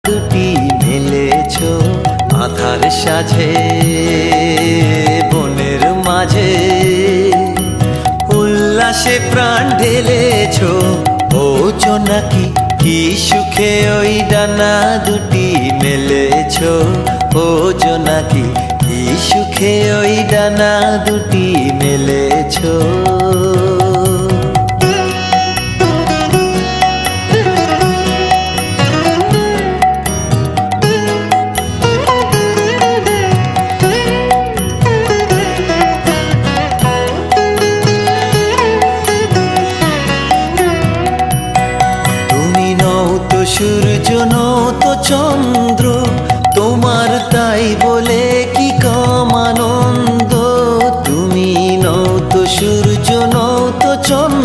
দুটি মেলেছ আধার সাজে বনের মাঝে, উল্লাসে প্রাণ ঢেলেছ। ও জোনাকি কি সুখে ওই ডানা দুটি মেলেছ, ও জোনাকি কি সুখে ওই ডানা দুটি মেলেছ। সূর্য নও তো চন্দ্র, তোমার তাই বলে কি কম আনন্দ। তুমি নও তো সূর্য নও তো চন্দ্র,